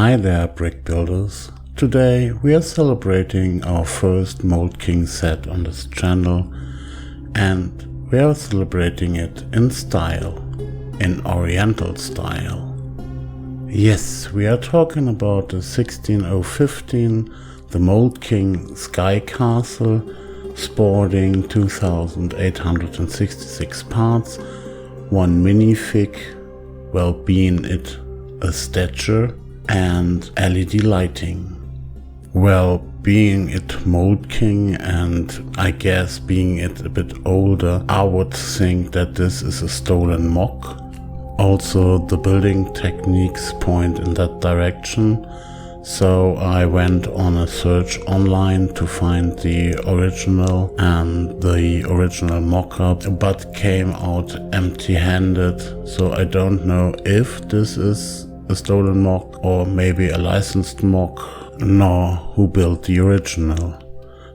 Hi there, brick builders. Today we are celebrating our first Mould King set on this channel, and we are celebrating it in style, in oriental style. Yes, we are talking about the 16015, the Mould King SkyCastle, sporting 2866 parts, one minifig, well, being it a Stature, and LED lighting. Well, being it Mould King and I guess being it a bit older, I would think that this is a stolen mock. Also, the building techniques point in that direction, so I went on a search online to find the original and the original mock-up, but came out empty-handed, so I don't know if this is a stolen mock or maybe a licensed mock, nor who built the original.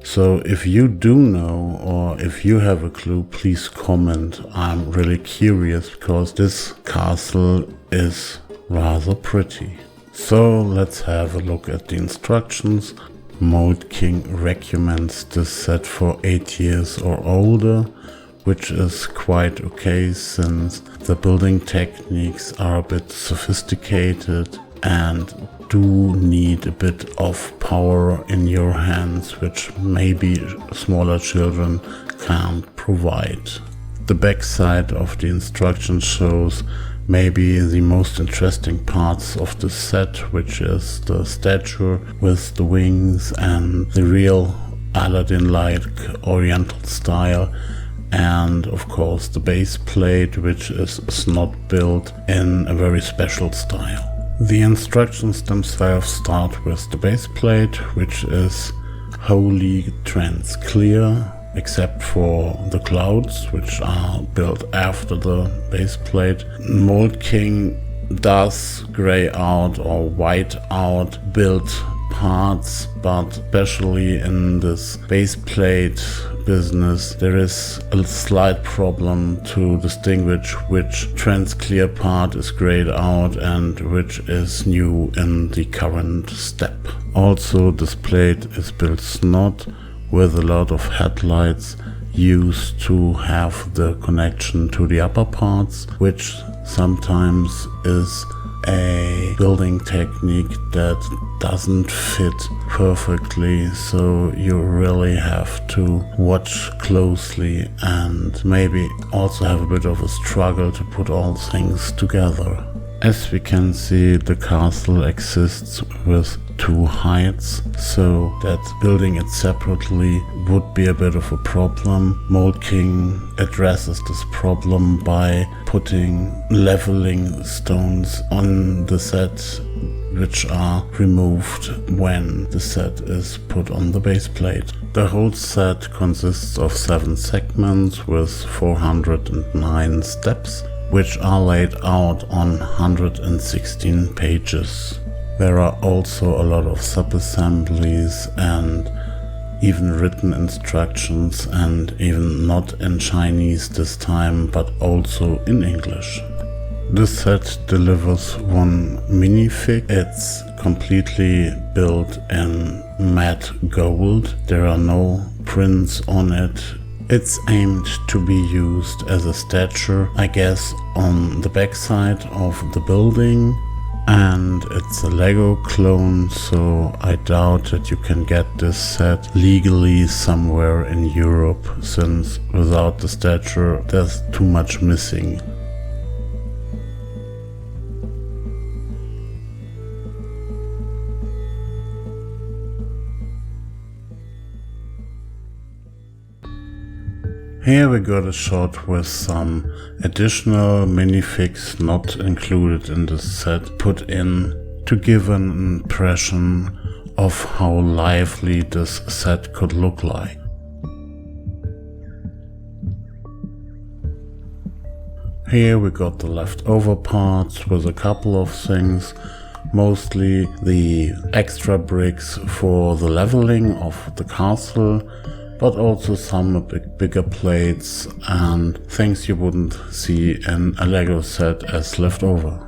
So if you do know or if you have a clue, please comment. I'm really curious because this castle is rather pretty. So let's have a look at the instructions. Mould King recommends this set for 8 years or older, which is quite okay since the building techniques are a bit sophisticated and do need a bit of power in your hands, which maybe smaller children can't provide. The back side of the instruction shows maybe the most interesting parts of the set, which is the Stature with the wings and the real Aladdin-like oriental style, and of course the base plate, which is not built in a very special style. The instructions themselves start with the base plate, which is wholly trans clear, except for the clouds, which are built after the base plate. Mould King does gray out or white out built parts, but especially in this base plate business there is a slight problem to distinguish which trans clear part is grayed out and which is new in the current step. Also, this plate is built snot with a lot of headlights used to have the connection to the upper parts, which sometimes is a building technique that doesn't fit perfectly, so you really have to watch closely and maybe also have a bit of a struggle to put all things together. As we can see, the castle exists with two heights, so that building it separately would be a bit of a problem. Mould King addresses this problem by putting leveling stones on the set, which are removed when the set is put on the base plate. The whole set consists of 7 segments with 409 steps, which are laid out on 116 pages. There are also a lot of sub-assemblies and even written instructions, and even not in Chinese this time, but also in English. This set delivers one minifig. It's completely built in matte gold. There are no prints on it. It's aimed to be used as a Stature, I guess, on the backside of the building. And it's a Lego clone, so I doubt that you can get this set legally somewhere in Europe, since without the Stature there's too much missing. Here we got a shot with some additional minifigs not included in this set put in to give an impression of how lively this set could look like. Here we got the leftover parts with a couple of things, mostly the extra bricks for the leveling of the castle, but also some bigger plates and things you wouldn't see in a Lego set as leftover.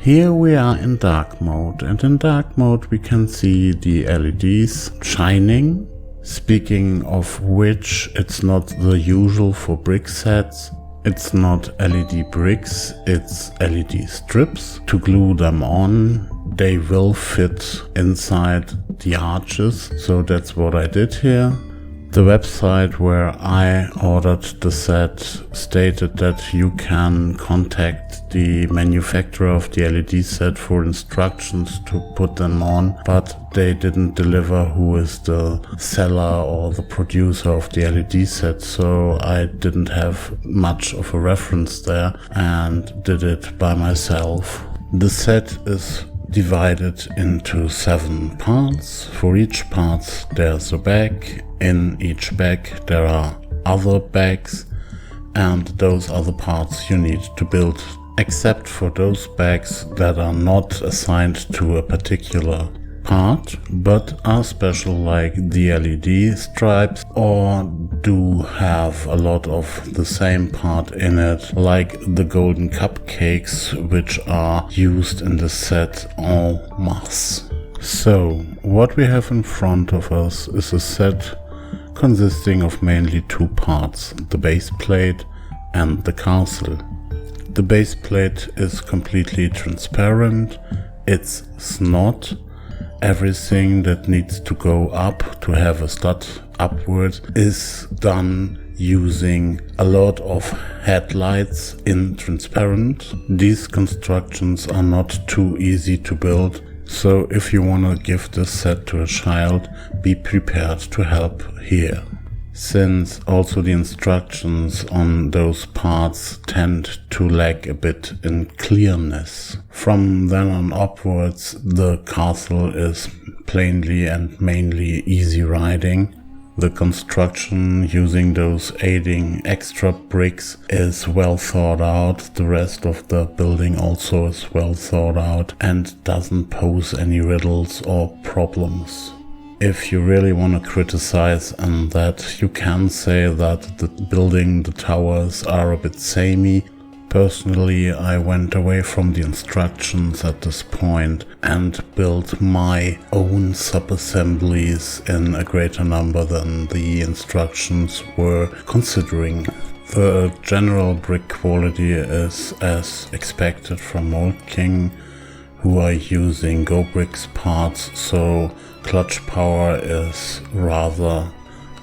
Here we are in dark mode, and in dark mode we can see the LEDs shining. Speaking of which, it's not the usual for brick sets. It's not LED bricks, it's LED strips. To glue them on, they will fit inside the arches, so that's what I did here. The website where I ordered the set stated that you can contact the manufacturer of the LED set for instructions to put them on, but they didn't deliver who is the seller or the producer of the LED set, so I didn't have much of a reference there and did it by myself. The set is divided into 7 parts. For each part there's a bag. In each bag there are other bags, and those are the parts you need to build, except for those bags that are not assigned to a particular part but are special, like the LED stripes, or do have a lot of the same part in it, like the golden cupcakes, which are used in the set en masse. So what we have in front of us is a set consisting of mainly 2 parts, the base plate and the castle. The base plate is completely transparent, it's snot. Everything that needs to go up to have a stud upwards is done using a lot of headlights in transparent. These constructions are not too easy to build, so if you want to give this set to a child, be prepared to help here. Since also the instructions on those parts tend to lack a bit in clearness. From then on upwards, the castle is plainly and mainly easy riding. The construction using those aiding extra bricks is well thought out. The rest of the building also is well thought out and doesn't pose any riddles or problems. If you really want to criticize on that, you can say that building the towers are a bit samey. Personally, I went away from the instructions at this point and built my own sub-assemblies in a greater number than the instructions were considering. The general brick quality is as expected from Mould King, who are using GoBricks parts, so clutch power is rather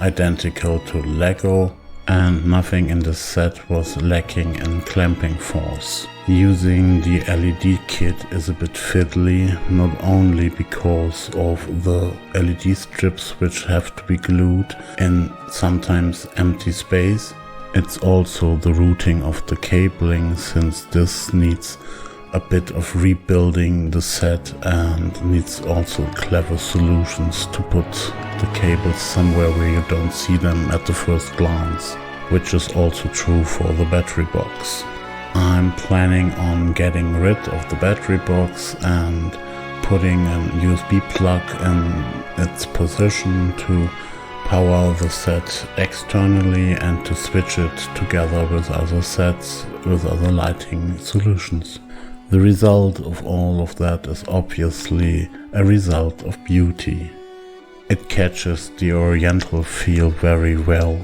identical to Lego, and nothing in this set was lacking in clamping force. Using the LED kit is a bit fiddly, not only because of the LED strips which have to be glued in sometimes empty space, it's also the routing of the cabling, since this needs a bit of rebuilding the set and needs also clever solutions to put the cables somewhere where you don't see them at the first glance, which is also true for the battery box. I'm planning on getting rid of the battery box and putting an USB plug in its position to power the set externally and to switch it together with other sets with other lighting solutions. The result of all of that is obviously a result of beauty. It catches the oriental feel very well.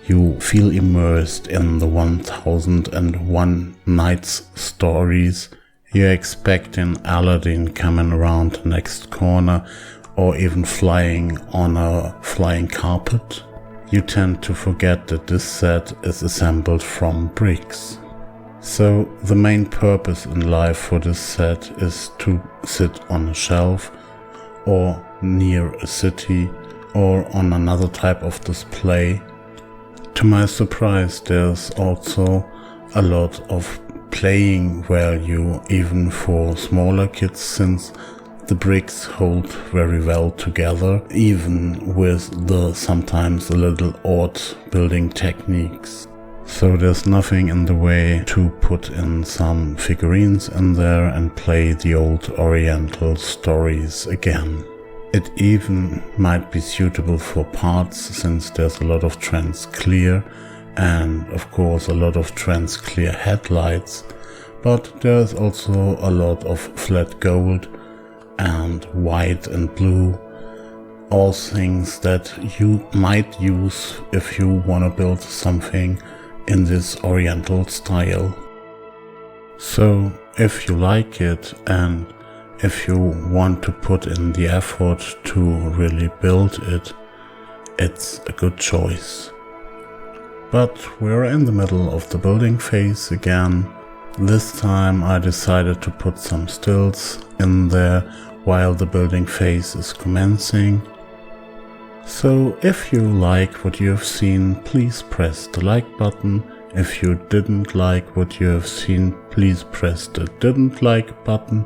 You feel immersed in the 1001 Nights stories. You're expecting Aladdin coming around the next corner or even flying on a flying carpet. You tend to forget that this set is assembled from bricks. So the main purpose in life for this set is to sit on a shelf or near a city or on another type of display. To my surprise, there's also a lot of playing value even for smaller kids, since the bricks hold very well together, even with the sometimes a little odd building techniques. So there's nothing in the way to put in some figurines in there and play the old oriental stories again. It even might be suitable for parts, since there's a lot of trans clear and of course a lot of trans clear headlights, but there's also a lot of flat gold and white and blue, all things that you might use if you want to build something in this oriental style. So if you like it and if you want to put in the effort to really build it, it's a good choice. But we're in the middle of the building phase again. This time I decided to put some stills in there while the building phase is commencing. So if you like what you have seen, please press the like button. If you didn't like what you have seen, please press the didn't like button.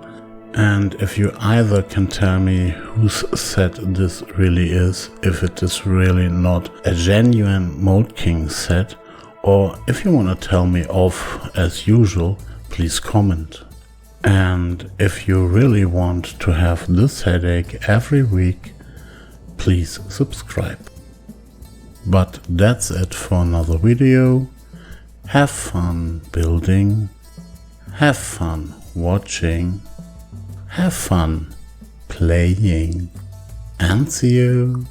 And if you either can tell me whose set this really is, if it is really not a genuine Mould King set, or if you want to tell me off as usual, please comment. And if you really want to have this headache every week, please subscribe. But that's it for another video. Have fun building, have fun watching, have fun playing, and see you.